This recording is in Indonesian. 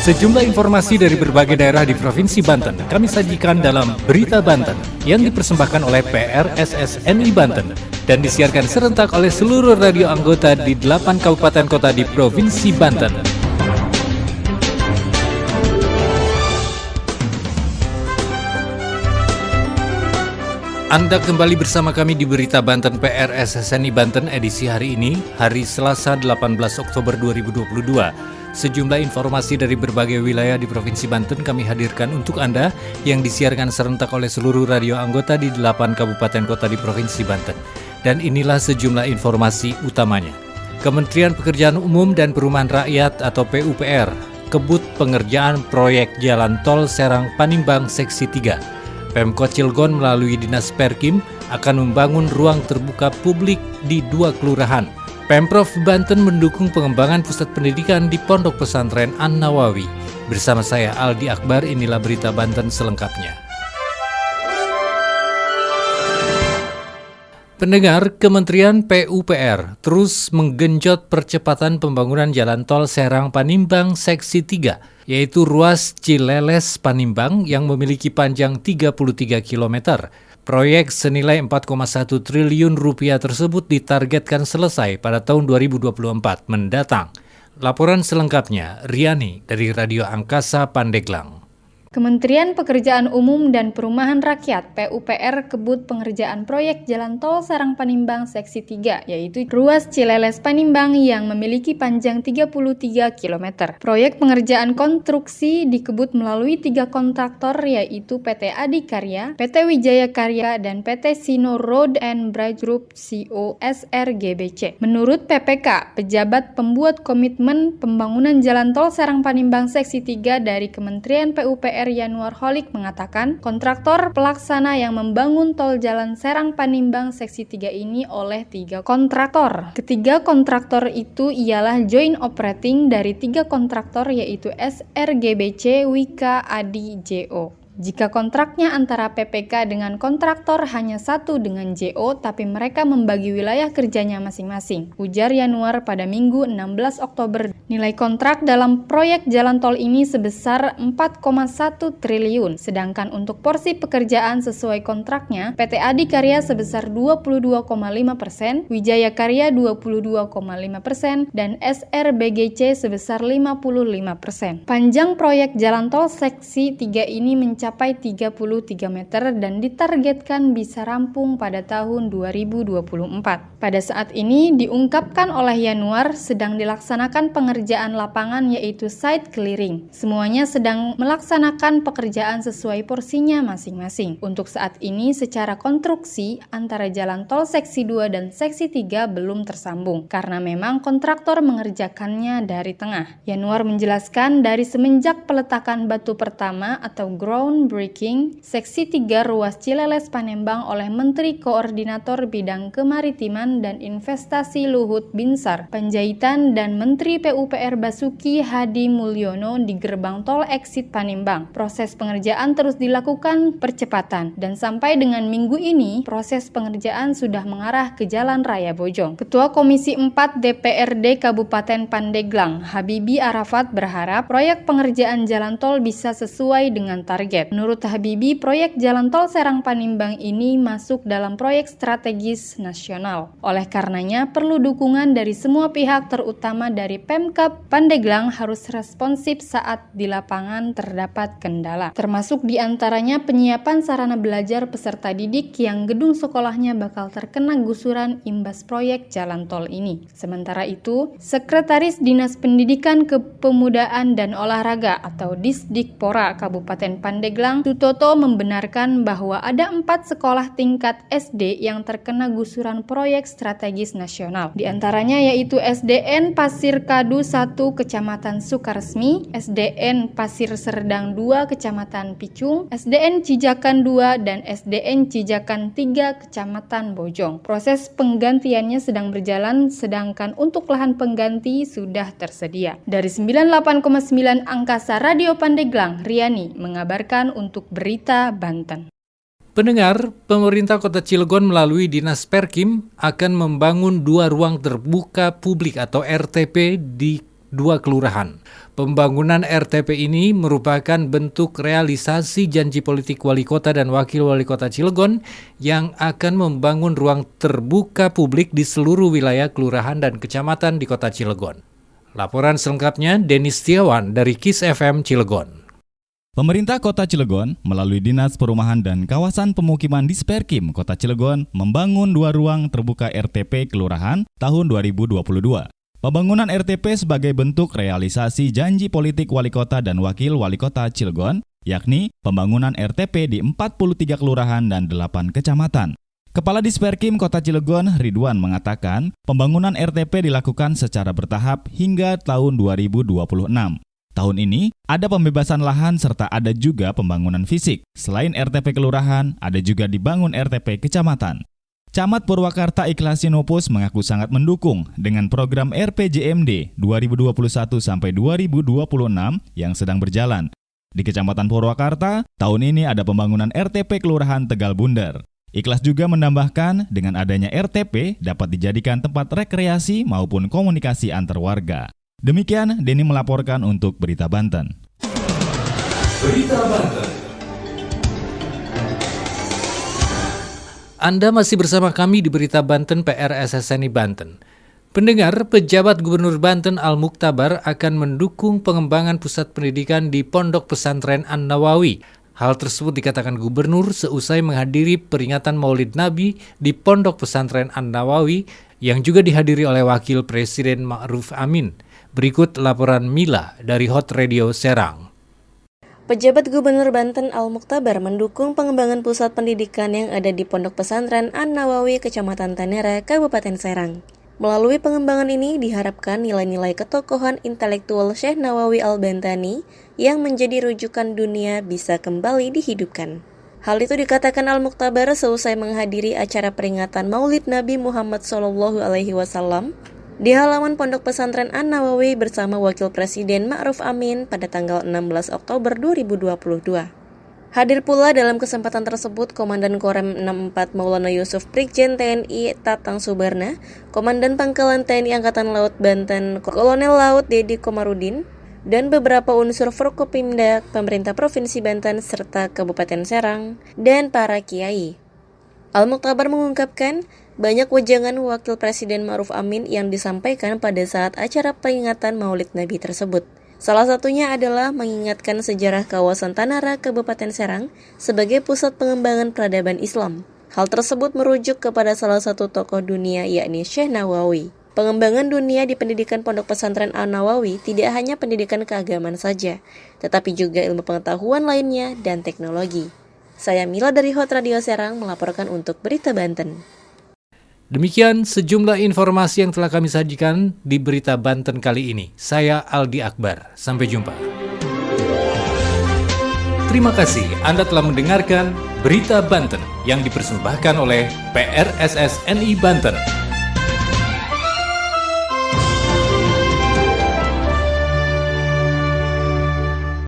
Sejumlah informasi dari berbagai daerah di Provinsi Banten kami sajikan dalam Berita Banten yang dipersembahkan oleh PRSSNI Banten dan disiarkan serentak oleh seluruh radio anggota di 8 kabupaten kota di Provinsi Banten. Anda kembali bersama kami di Berita Banten PRSSNI Banten edisi hari ini, hari Selasa 18 Oktober 2022. Sejumlah informasi dari berbagai wilayah di Provinsi Banten kami hadirkan untuk Anda yang disiarkan serentak oleh seluruh radio anggota di 8 kabupaten kota di Provinsi Banten. Dan inilah sejumlah informasi utamanya. Kementerian Pekerjaan Umum dan Perumahan Rakyat atau PUPR kebut pengerjaan proyek Jalan Tol Serang Panimbang Seksi 3. Pemkot Cilegon melalui Dinas Perkim akan membangun ruang terbuka publik di 2 kelurahan. Pemprov Banten mendukung pengembangan pusat pendidikan di Pondok Pesantren An-Nawawi. Bersama saya Aldi Akbar, inilah Berita Banten selengkapnya. Pendengar, Kementerian PUPR terus menggenjot percepatan pembangunan Jalan Tol Serang Panimbang Seksi 3, yaitu ruas Cileles Panimbang yang memiliki panjang 33 km. Proyek senilai 4,1 triliun rupiah tersebut ditargetkan selesai pada tahun 2024 mendatang. Laporan selengkapnya, Riani dari Radio Angkasa Pandeglang. Kementerian Pekerjaan Umum dan Perumahan Rakyat PUPR kebut pengerjaan proyek Jalan Tol Serang Panimbang Seksi 3, yaitu ruas Cileles Panimbang yang memiliki panjang 33 km. Proyek pengerjaan konstruksi dikebut melalui 3 kontraktor, yaitu PT Adikarya, PT Wijaya Karya, dan PT Sino Road and Bridge Group CO SRGBC. Menurut PPK, pejabat pembuat komitmen pembangunan Jalan Tol Serang Panimbang Seksi 3 dari Kementerian PUPR Yanuar Holik mengatakan kontraktor pelaksana yang membangun tol Jalan Serang Panimbang Seksi 3 ini oleh 3 kontraktor. Ketiga kontraktor itu ialah joint operating dari 3 kontraktor, yaitu SRGBC, Wika, Adi, JO. Jika kontraknya antara PPK dengan kontraktor hanya satu dengan JO, tapi mereka membagi wilayah kerjanya masing-masing, ujar Yanuar pada Minggu 16 Oktober. Nilai kontrak dalam proyek jalan tol ini sebesar 4,1 triliun, sedangkan untuk porsi pekerjaan sesuai kontraknya, PT Adikarya sebesar 22,5%, Wijaya Karya 22,5%, dan SRBGC sebesar 55%. Panjang proyek jalan tol seksi 3 ini mencapai 33 meter dan ditargetkan bisa rampung pada tahun 2024. Pada saat ini diungkapkan oleh Yanuar sedang dilaksanakan pengerjaan lapangan, yaitu site clearing. Semuanya sedang melaksanakan pekerjaan sesuai porsinya masing-masing. Untuk saat ini secara konstruksi antara jalan tol seksi 2 dan seksi 3 belum tersambung karena memang kontraktor mengerjakannya dari tengah. Yanuar menjelaskan dari semenjak peletakan batu pertama atau groundbreaking seksi 3 ruas Cileles Panimbang oleh Menteri Koordinator Bidang Kemaritiman dan Investasi Luhut Binsar Panjaitan dan Menteri PUPR Basuki Hadi Mulyono di gerbang tol exit Panimbang. Proses pengerjaan terus dilakukan percepatan dan sampai dengan minggu ini proses pengerjaan sudah mengarah ke Jalan Raya Bojong. Ketua Komisi 4 DPRD Kabupaten Pandeglang, Habibi Arafat, berharap proyek pengerjaan jalan tol bisa sesuai dengan target. Menurut Habibi, proyek jalan tol Serang Panimbang ini masuk dalam proyek strategis nasional. Oleh karenanya, perlu dukungan dari semua pihak, terutama dari Pemkab Pandeglang harus responsif saat di lapangan terdapat kendala. Termasuk diantaranya penyiapan sarana belajar peserta didik yang gedung sekolahnya bakal terkena gusuran imbas proyek jalan tol ini. Sementara itu, Sekretaris Dinas Pendidikan Kepemudaan dan Olahraga atau Disdikpora Kabupaten Pandeglang, Sutoto, membenarkan bahwa ada 4 sekolah tingkat SD yang terkena gusuran proyek strategis nasional. Di antaranya yaitu SDN Pasir Kadu 1 Kecamatan Sukaresmi, SDN Pasir Serdang 2 Kecamatan Picung, SDN Cijakan 2, dan SDN Cijakan 3 Kecamatan Bojong. Proses penggantiannya sedang berjalan, sedangkan untuk lahan pengganti sudah tersedia. Dari 98,9 Angkasa Radio Pandeglang, Riani mengabarkan untuk Berita Banten. Pendengar, pemerintah Kota Cilegon melalui Dinas Perkim akan membangun 2 ruang terbuka publik atau RTP di 2 kelurahan. Pembangunan RTP ini merupakan bentuk realisasi janji politik wali kota dan wakil wali kota Cilegon yang akan membangun ruang terbuka publik di seluruh wilayah kelurahan dan kecamatan di Kota Cilegon. Laporan selengkapnya Denis Setiawan dari KIS FM Cilegon. Pemerintah Kota Cilegon melalui Dinas Perumahan dan Kawasan Pemukiman Disperkim Kota Cilegon membangun 2 ruang terbuka RTP kelurahan tahun 2022. Pembangunan RTP sebagai bentuk realisasi janji politik wali kota dan wakil wali kota Cilegon, yakni pembangunan RTP di 43 kelurahan dan 8 kecamatan. Kepala Disperkim Kota Cilegon, Ridwan, mengatakan pembangunan RTP dilakukan secara bertahap hingga tahun 2026. Tahun ini, ada pembebasan lahan serta ada juga pembangunan fisik. Selain RTP kelurahan, ada juga dibangun RTP kecamatan. Camat Purwakarta Ikhlasinopus mengaku sangat mendukung dengan program RPJMD 2021-2026 yang sedang berjalan. Di Kecamatan Purwakarta, tahun ini ada pembangunan RTP Kelurahan Tegal Bundar. Ikhlas juga menambahkan dengan adanya RTP dapat dijadikan tempat rekreasi maupun komunikasi antar warga. Demikian, Denny melaporkan untuk Berita Banten. Berita Banten. Anda masih bersama kami di Berita Banten PRSSNI Banten. Pendengar, pejabat Gubernur Banten Al-Mukhtabar akan mendukung pengembangan pusat pendidikan di Pondok Pesantren An-Nawawi. Hal tersebut dikatakan Gubernur seusai menghadiri peringatan Maulid Nabi di Pondok Pesantren An-Nawawi yang juga dihadiri oleh Wakil Presiden Ma'ruf Amin. Berikut laporan Mila dari Hot Radio Serang. Pejabat Gubernur Banten Al-Mukhtabar mendukung pengembangan pusat pendidikan yang ada di Pondok Pesantren An-Nawawi, Kecamatan Tanera, Kabupaten Serang. Melalui pengembangan ini diharapkan nilai-nilai ketokohan intelektual Syekh Nawawi Al-Bantani yang menjadi rujukan dunia bisa kembali dihidupkan. Hal itu dikatakan Al-Mukhtabar seusai menghadiri acara peringatan Maulid Nabi Muhammad SAW di halaman Pondok Pesantren An-Nawawi bersama Wakil Presiden Ma'ruf Amin pada tanggal 16 Oktober 2022. Hadir pula dalam kesempatan tersebut Komandan Korem 64 Maulana Yusuf Brigjen TNI Tatang Subarna, Komandan Pangkalan TNI Angkatan Laut Banten Kolonel Laut Dedi Komarudin, dan beberapa unsur Forkopimda, Pemerintah Provinsi Banten serta Kabupaten Serang, dan para kiai. Al-Mukhtabar mengungkapkan, banyak wejangan Wakil Presiden Ma'ruf Amin yang disampaikan pada saat acara peringatan Maulid Nabi tersebut. Salah satunya adalah mengingatkan sejarah kawasan Tanara, Kabupaten Serang sebagai pusat pengembangan peradaban Islam. Hal tersebut merujuk kepada salah satu tokoh dunia yakni Syekh Nawawi. Pengembangan dunia di pendidikan Pondok Pesantren An-Nawawi tidak hanya pendidikan keagamaan saja, tetapi juga ilmu pengetahuan lainnya dan teknologi. Saya Mila dari Hot Radio Serang melaporkan untuk Berita Banten. Demikian sejumlah informasi yang telah kami sajikan di Berita Banten kali ini. Saya Aldi Akbar. Sampai jumpa. Terima kasih Anda telah mendengarkan Berita Banten yang dipersembahkan oleh PRSSNI Banten.